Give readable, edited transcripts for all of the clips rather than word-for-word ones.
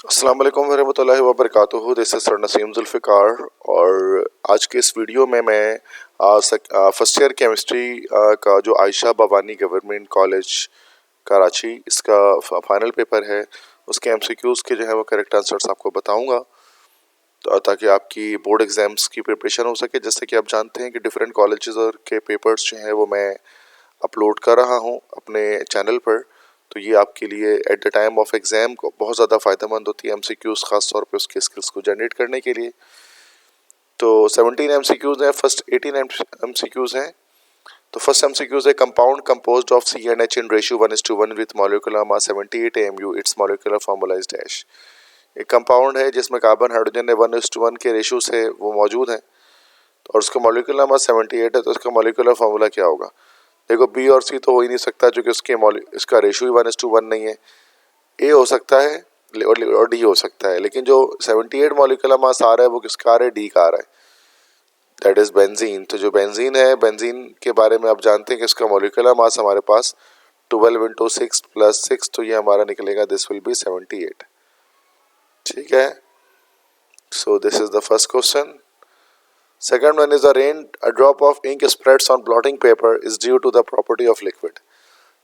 अस्सलाम वालेकुम वरहमतुल्लाहि वबरकातुहू। This is sir Naseem Zulfiqar और आज के इस वीडियो में मैं फर्स्ट ईयर केमिस्ट्री का जो आयशा भवानी गवर्नमेंट कॉलेज कराची इसका फाइनल पेपर है उसके एमसीक्यूज़ के जो है वो करेक्ट आंसर्स आपको बताऊंगा तो ताकि आपकी बोर्ड एग्ज़ाम्स की प्रिपरेशन हो सके। जैसे कि आप जानते हैं कि डिफरेंट कॉलेजेस और के पेपर्स जो हैं वो मैं अपलोड कर रहा हूँ अपने चैनल पर, तो ये आपके लिए at the time of exam को बहुत ज़्यादा फ़ायदेमंद होती है एमसीक्यूज़ ख़ास तौर पे उसके स्किल्स को जनरेट करने के लिए। तो 17 एमसीक्यूज़ हैं, फर्स्ट 18 एमसीक्यूज़ हैं। तो फर्स्ट एमसीक्यूज़ है compound composed of C and H in ratio 1:1 with molecular mass 78 AMU, it's molecular formula is dash. एक कंपाउंड है जिसमें कार्बन हाइड्रोजन 1:1 के रेशियो से वो मौजूद हैं और उसका मॉलिक्यूलर मास 78 है, तो उसका मॉलिक्यूलर फार्मूला क्या होगा। देखो बी और सी तो हो ही नहीं सकता क्योंकि उसके इसका रेशियो ही 1:1 नहीं है। ए हो सकता है और डी हो सकता है, लेकिन जो 78 मॉलिक्यूलर मास आ रहा है वो किसका आ रहा है, डी का आ रहा है, दैट इज बेंजीन। तो जो बेंजीन है, बेंजीन के बारे में आप जानते हैं कि इसका मॉलिक्यूलर मास हमारे पास 12 × 6 + 6, तो ये हमारा निकलेगा दिस विल बी 78। ठीक है, so this is the first question. Second one is a drop of ink spreads on blotting paper is due to the property of liquid।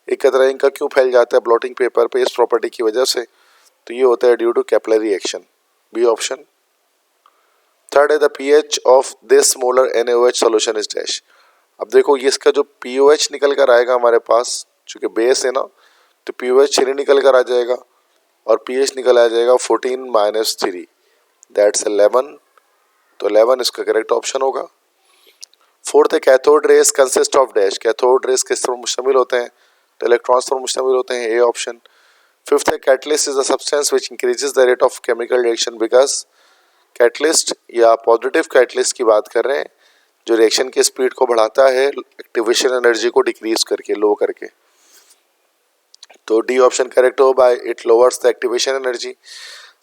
एक कतरा इंक का क्यों फैल जाता है ब्लॉटिंग पेपर पे, इस प्रॉपर्टी की वजह से, तो ये होता है due to capillary action, B option. Third है the pH of this molar NaOH solution is dash. अब देखो ये इसका जो पीओएच निकल कर आएगा हमारे पास, चूंकि बेस है ना, तो पीओएच 3 निकल कर आ जाएगा और पीएच निकल आ जाएगा 14 - 3, दैट्स 11। तो 11 इसका करेक्ट ऑप्शन होगा। फोर्थ है cathode rays consist of dash. Cathode rays किस पर मुश्तमिल होते हैं, तो इलेक्ट्रॉन्स पर मुश्तमिल होते हैं, ए ऑप्शन। फिफ्थ है catalyst is a substance which increases the rate of chemical reaction because. Catalyst या पॉजिटिव कैटलिस्ट की बात कर रहे हैं जो रिएक्शन की स्पीड को बढ़ाता है एक्टिवेशन एनर्जी को डिक्रीज करके, लो करके, तो डी ऑप्शन करेक्ट हो, by it lowers the activation energy.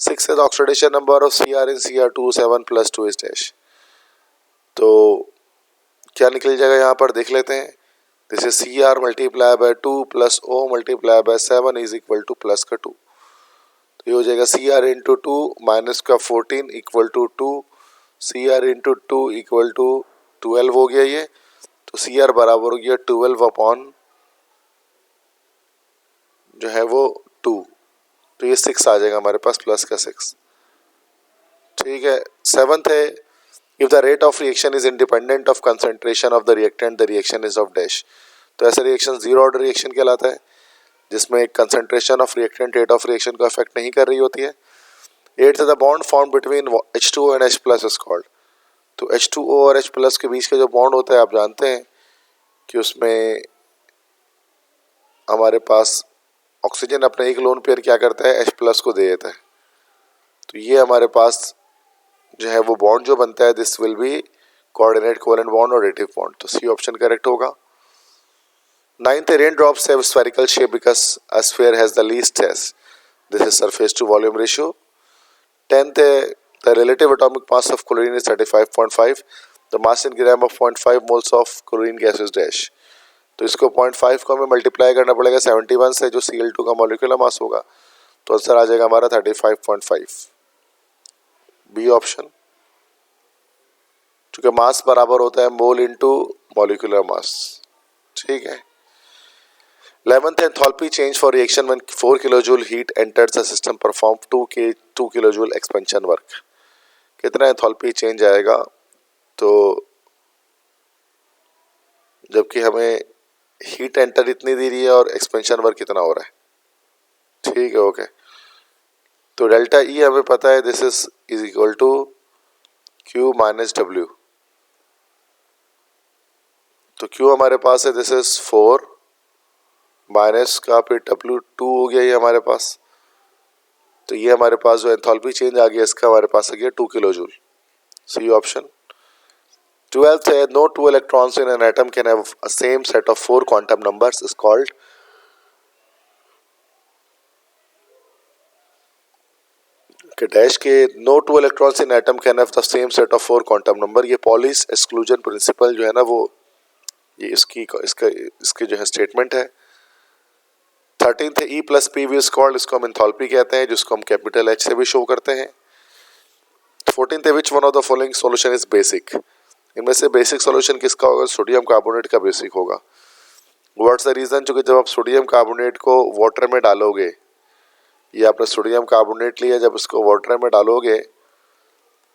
Six है the oxidation number of Cr in Cr2 7 + 2 is dash. तो क्या निकल जाएगा यहाँ पर देख लेते हैं। This is Cr × 2 + O × 7 is equal to plus का 2, तो ये हो जाएगा Cr × 2 माइनस का 14 equal to 2, Cr × 2 equal to 12 हो गया ये, तो Cr बराबर हो गया 12 अपॉन जो है वो 2, तो ये 6 आ जाएगा हमारे पास, प्लस का 6। ठीक है, सेवंथ है if the rate of reaction is independent of concentration of the reactant the reaction is of dash. तो ऐसा रिएक्शन जीरो ऑर्डर रिएक्शन कहलाता है जिसमें concentration of reactant rate of reaction को अफेक्ट नहीं कर रही होती है। Eighth the bond form between H2O and H+ is called. तो H2O और H+ के बीच का जो बॉन्ड होता है आप जानते हैं कि उसमें हमारे पास ऑक्सीजन अपने एक लोन पेयर क्या करता है, H+ को दे देता है, तो ये हमारे पास जो है वो बॉन्ड जो बनता है this will be coordinate covalent bond और रेटिव बॉन्ड, तो सी ऑप्शन करेक्ट होगा। Ninth rain drops have spherical shape because a sphere has the least mass, this is surface to volume ratio. 10th है the relative atomic mass of chlorine is 35.5, the mass in gram of 0.5 moles of chlorine gas is dash. तो इसको 0.5 को हमें multiply करना पड़ेगा 71 से जो Cl2 का मॉलिक्यूलर मास होगा, तो आंसर आ जाएगा हमारा 35.5, बी ऑप्शन। क्योंकि मास बराबर होता है मोल इनटू मॉलिक्यूलर मास। ठीक है, 11th enthalpy change for reaction when 4 kilojoule heat enters the system perform 2 kilojoule expansion work. कितना एंथैल्पी चेंज आएगा, तो जबकि हमें हीट एंटर इतनी दे रही है और एक्सपेंशन वर्क कितना हो रहा है। ठीक है, ओके, तो डेल्टा ई हमें पता है this is equal to Q - W। तो Q हमारे पास है दिस इज 4 माइनस का फिर W2 हो गया ये हमारे पास, तो ये हमारे पास जो एंथैल्पी चेंज आ गया इसका हमारे पास आ गया 2 किलोजूल, सी ऑप्शन। 12th है no two electrons in an atom can have a same set of 4 quantum numbers is called. कि डैश के no two electrons in atom can have the same set of 4 quantum number. ये Pauli's exclusion principle जो है ना वो ये इसकी जो है स्टेटमेंट है। 13th है E plus P V squared, इसको हम एंथैल्पी कहते हैं, जिसको हम कैपिटल H से भी शो करते हैं। 14th है which one of the following solution is basic, इनमें से बेसिक सॉल्यूशन किसका होगा? सोडियम कार्बोनेट का बेसिक होगा। What's the reason? चूंकि जब आप सोडियम कार्बोनेट को वाटर में डालोगे, ये आपने सोडियम कार्बोनेट लिया, जब इसको वाटर में डालोगे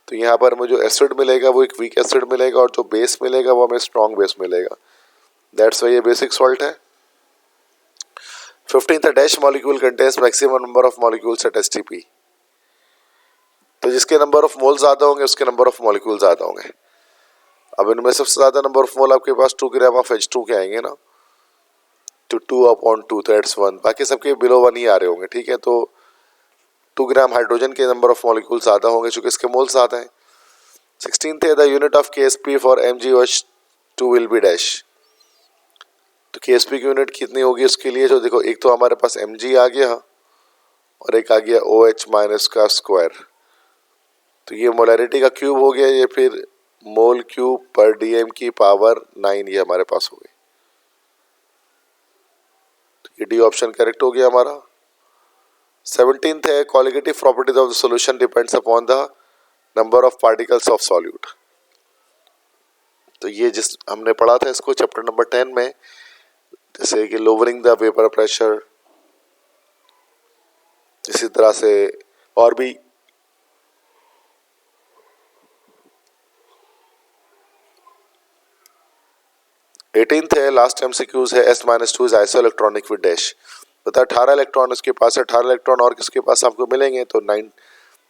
तो यहाँ पर हमें जो एसिड मिलेगा वो एक वीक एसिड मिलेगा, और जो बेस मिलेगा वो हमें स्ट्रॉन्ग बेस मिलेगा। दैट्स वाई ये बेसिक सॉल्ट है। 15th dash molecule contains maximum number of molecules at STP, तो जिसके नंबर ऑफ मोल ज्यादा होंगे उसके नंबर ऑफ मॉलिक्यूल ज्यादा होंगे। अब इनमें सबसे ज्यादा नंबर ऑफ मोल आपके पास 2 ग्राम ऑफ H2 के आएंगे ना, तो 2/2 दैट्स 1, बाकी सबके बिलो 1 ही आ रहे होंगे, ठीक है। तो 2 ग्राम हाइड्रोजन के नंबर ऑफ मॉलिक्यूल ज्यादा होंगे चूंकि इसके मोल ज्यादा है। 16th है the unit of KSP for MgOH2 will be dash, तो KSP की यूनिट कितनी होगी उसके लिए? जो देखो, एक तो हमारे पास Mg आ गया और एक आ गया OH माइनस का स्क्वायर, तो ये मोलैरिटी का क्यूब हो गया, ये फिर मोल क्यूब पर डीएम की पावर 9 ये हमारे पास हो गई, तो ये डी ऑप्शन करेक्ट हो गया हमारा। 17th है qualitative properties of the solution depends upon the number of particles of solute, तो ये जिस हमने पढ़ा था इसको चैप्टर नंबर 10 में, जैसे कि लोअरिंग द वेपर प्रेशर, इसी तरह से और भी। एटीनथ है लास्ट एमसीक्यूज है S-2 is iso electronic with dash, बता 18 इलेक्ट्रॉन उसके पास है, 18 इलेक्ट्रॉन और किसके पास आपको मिलेंगे? तो 9,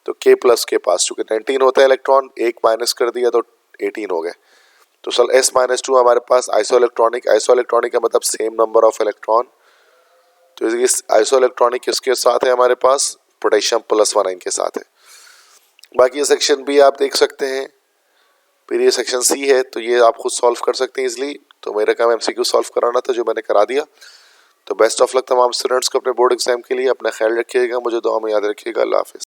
तो K प्लस के पास, चूंकि 19 होता है इलेक्ट्रॉन, एक माइनस कर दिया तो 18 हो गए, तो सल S-2 हमारे पास आइसो इलेक्ट्रॉनिक का मतलब सेम नंबर ऑफ इलेक्ट्रॉन, तो इसकी आइसो इलेक्ट्रॉनिक किसके साथ है हमारे पास? पोटेशियम प्लस 1 के साथ है। बाकी ये सेक्शन भी आप देख सकते हैं, फिर ये सेक्शन सी है, तो ये आप खुद सॉल्व कर सकते हैं इजिली, तो मेरा काम एमसीक्यू सॉल्व कराना था जो मैंने करा दिया। तो बेस्ट ऑफ लक तमाम स्टूडेंट्स को अपने बोर्ड एग्जाम के लिए, अपना ख्याल रखिएगा, मुझे दुआ में याद रखिएगा। अल्लाह हाफिज़।